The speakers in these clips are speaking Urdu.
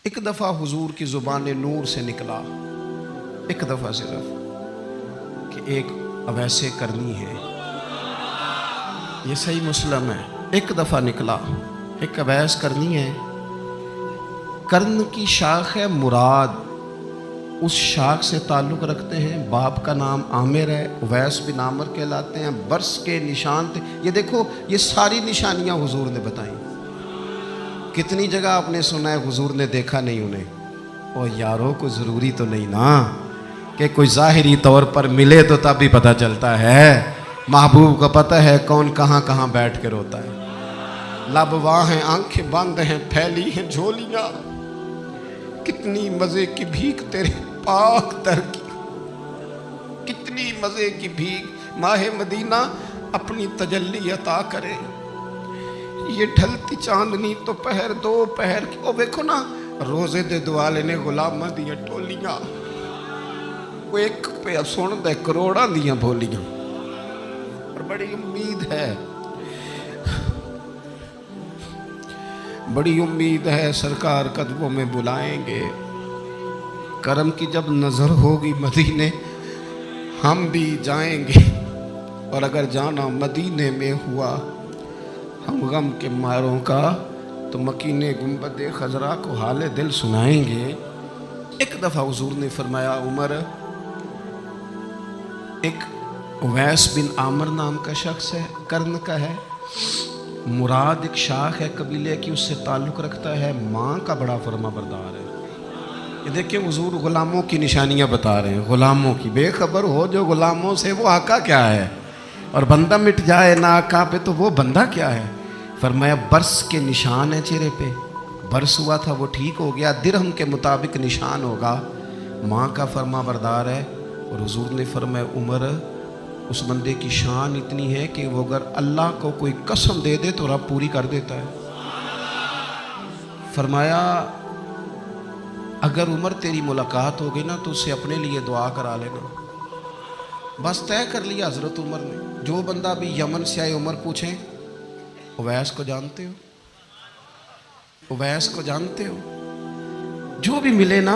ایک دفعہ حضور کی زبان نور سے نکلا، ایک دفعہ صرف، کہ ایک اویسے کرنی ہے. یہ صحیح مسلم ہے. ایک دفعہ نکلا، ایک اویس کرنی ہے. کرن کی شاخ ہے مراد، اس شاخ سے تعلق رکھتے ہیں. باپ کا نام عامر ہے، اویس بن عامر کہلاتے ہیں. برس کے نشان تھے. یہ دیکھو، یہ ساری نشانیاں حضور نے بتائیں. کتنی جگہ آپ نے سنا ہے حضور نے دیکھا نہیں انہیں. اور یاروں کو ضروری تو نہیں نا کہ کوئی ظاہری طور پر ملے تو تب بھی پتہ چلتا ہے. محبوب کو پتہ ہے کون کہاں کہاں بیٹھ کے روتا ہے. لب واں ہیں، آنکھیں بند ہیں، پھیلی ہیں جھولیاں. کتنی مزے کی بھیک تیرے پاک در کی، کتنی مزے کی بھیک. ماہ مدینہ اپنی تجلی عطا کرے. یہ ڈھلتی چاندنی تو پہر دو پہر کی. او دیکھو نا، روزے دے دوالے نے غلامہ دیا ٹولیاں. وہ ایک پہ سن دے کروڑاں دیاں بولیاں. اور بڑی امید ہے، بڑی امید ہے سرکار قدموں میں بلائیں گے. کرم کی جب نظر ہوگی مدینے ہم بھی جائیں گے. اور اگر جانا مدینے میں ہوا ہم غم کے ماروں کا تو مکینے گنبد خضرا کو حال دل سنائیں گے. ایک دفعہ حضور نے فرمایا، عمر، ایک اویس بن عامر نام کا شخص ہے، کرن کا ہے. مراد ایک شاخ ہے قبیلے کی، اس سے تعلق رکھتا ہے. ماں کا بڑا فرما بردار ہے. یہ دیکھیں حضور غلاموں کی نشانیاں بتا رہے ہیں. غلاموں کی بے خبر ہو جو غلاموں سے، وہ آقا کیا ہے. اور بندہ مٹ جائے نہ آقا پہ تو وہ بندہ کیا ہے. فرمایا برس کے نشان ہے چہرے پہ. برس ہوا تھا وہ ٹھیک ہو گیا. درہم کے مطابق نشان ہوگا. ماں کا فرما بردار ہے. اور حضور نے فرمایا، عمر، اس بندے کی شان اتنی ہے کہ وہ اگر اللہ کو کوئی قسم دے دے تو رب پوری کر دیتا ہے. فرمایا اگر عمر تیری ملاقات ہو گئی نا تو اسے اپنے لیے دعا کرا لینا. بس طے کر لیا حضرت عمر نے. جو بندہ بھی یمن سے آئے عمر پوچھیں، اویس کو جانتے ہو؟ اویس کو جانتے ہو؟ جو بھی ملے نا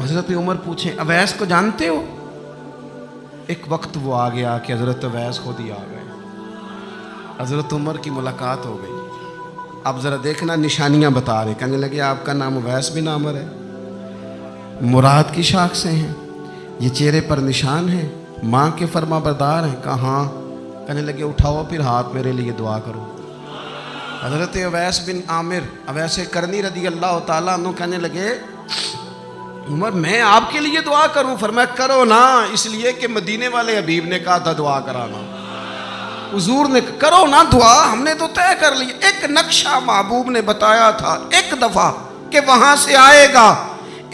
حضرت عمر پوچھیں، اویس کو جانتے ہو؟ ایک وقت وہ آ گیا کہ حضرت اویس خود ہی آ گئے. حضرت عمر کی ملاقات ہو گئی. اب ذرا دیکھنا نشانیاں بتا رہے. کہنے لگے آپ کا نام اویس بن عامر ہے، مراد کی شاخ سے ہیں، یہ چہرے پر نشان ہیں، ماں کے فرما بردار ہیں. کہاں؟ کہنے لگے اٹھاؤ پھر ہاتھ، میرے لیے دعا کرو. حضرت اویس بن عامر، اویس کرنی رضی اللہ تعالیٰ عنہ کہنے لگے، عمر میں آپ کے لیے دعا کروں؟ فرمایا کرو نا، اس لیے کہ مدینے والے حبیب نے کہا تھا دعا کرانا. حضور نے کرو نا دعا، ہم نے تو طے کر لی. ایک نقشہ محبوب نے بتایا تھا ایک دفعہ کہ وہاں سے آئے گا.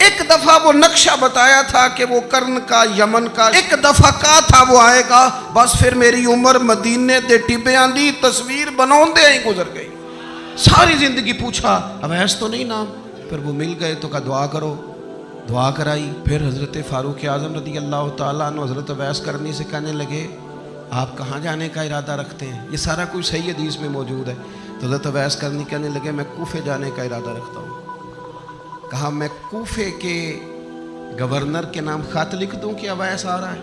ایک دفعہ وہ نقشہ بتایا تھا کہ وہ کرن کا، یمن کا. ایک دفعہ کہا تھا وہ آئے گا. بس پھر میری عمر مدینے دے ٹبیاں دی تصویر بناؤندے ہی گزر گئی. ساری زندگی پوچھا اویس تو نہیں نام. پھر وہ مل گئے تو کہا دعا کرو. دعا کرائی. پھر حضرت فاروق اعظم رضی اللہ تعالیٰ عنہ حضرت اویس کرنی سے کہنے لگے، آپ کہاں جانے کا ارادہ رکھتے ہیں؟ یہ سارا کچھ صحیح حدیث میں موجود ہے. تو حضرت اویس کرنی کہنے لگے میں کوفے جانے کا ارادہ رکھتا ہوں. کہا میں کوفے کے گورنر کے نام خط لکھ دوں کہ اویس آ رہا ہے؟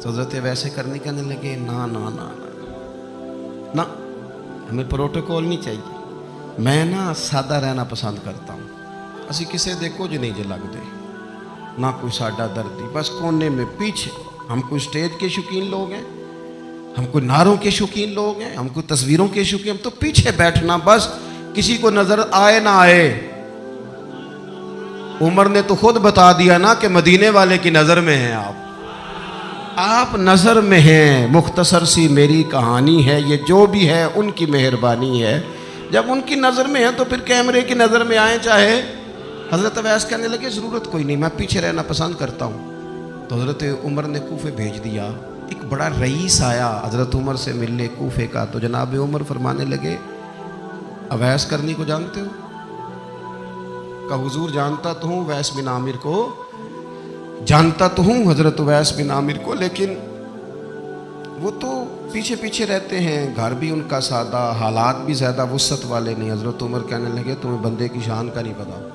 تو حضرت اویس کرنی کہنے لگے نا نا نا نا، ہمیں پروٹوکول نہیں چاہیے. میں نا سادہ رہنا پسند کرتا ہوں. اسی کسے دے کچھ نہیں جے لگ دے، نہ کوئی ساڈا دردی، بس کونے میں پیچھے. ہم کوئی سٹیج کے شوقین لوگ ہیں، ہم کوئی نعروں کے شوقین لوگ ہیں، ہم کوئی تصویروں کے شوقین. ہم تو پیچھے بیٹھنا بس، کسی کو نظر آئے نہ آئے. عمر نے تو خود بتا دیا نا کہ مدینے والے کی نظر میں ہیں آپ نظر میں ہیں. مختصر سی میری کہانی ہے، یہ جو بھی ہے ان کی مہربانی ہے. جب ان کی نظر میں ہے تو پھر کیمرے کی نظر میں آئیں چاہے. حضرت اویس کہنے لگے ضرورت کوئی نہیں، میں پیچھے رہنا پسند کرتا ہوں. تو حضرت عمر نے کوفے بھیج دیا. ایک بڑا رئیس آیا حضرت عمر سے ملنے کوفے کا. تو جناب عمر فرمانے لگے اویس کرنی کو جانتے ہو؟ کہ حضور جانتا تو ہوں اویس بن عامر کو، جانتا تو ہوں حضرت اویس بن عامر کو، لیکن وہ تو پیچھے پیچھے رہتے ہیں، گھر بھی ان کا سادہ، حالات بھی زیادہ وسعت والے نہیں۔ حضرت عمر کہنے لگے تمہیں بندے کی شان کا نہیں پتا۔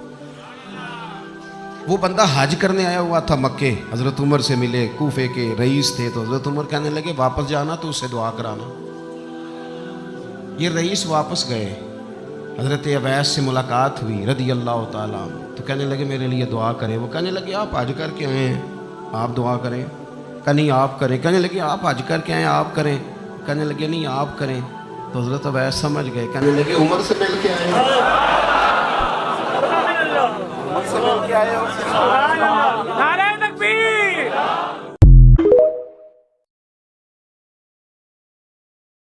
وہ بندہ حج کرنے آیا ہوا تھا مکے، حضرت عمر سے ملے، کوفے کے رئیس تھے، تو حضرت عمر کہنے لگے واپس جانا تو اس سے دعا کرانا۔ یہ رئیس واپس گئے، حضرت اویس سے ملاقات ہوئی رضی اللہ تعالیٰ، تو کہنے لگے میرے لیے دعا کریں۔ وہ کہنے لگے آپ حج کر کے آئے ہیں، آپ دعا کریں۔ کہ نہیں آپ کریں۔ کہنے لگے آپ حج کر کے آئے ہیں، آپ کریں۔ کہنے لگے نہیں آپ کریں۔ تو حضرت اویس سمجھ گئے، کہنے لگے عمر سے مل کے آئے ہیں، عمر سے مل کے آئے ہیں۔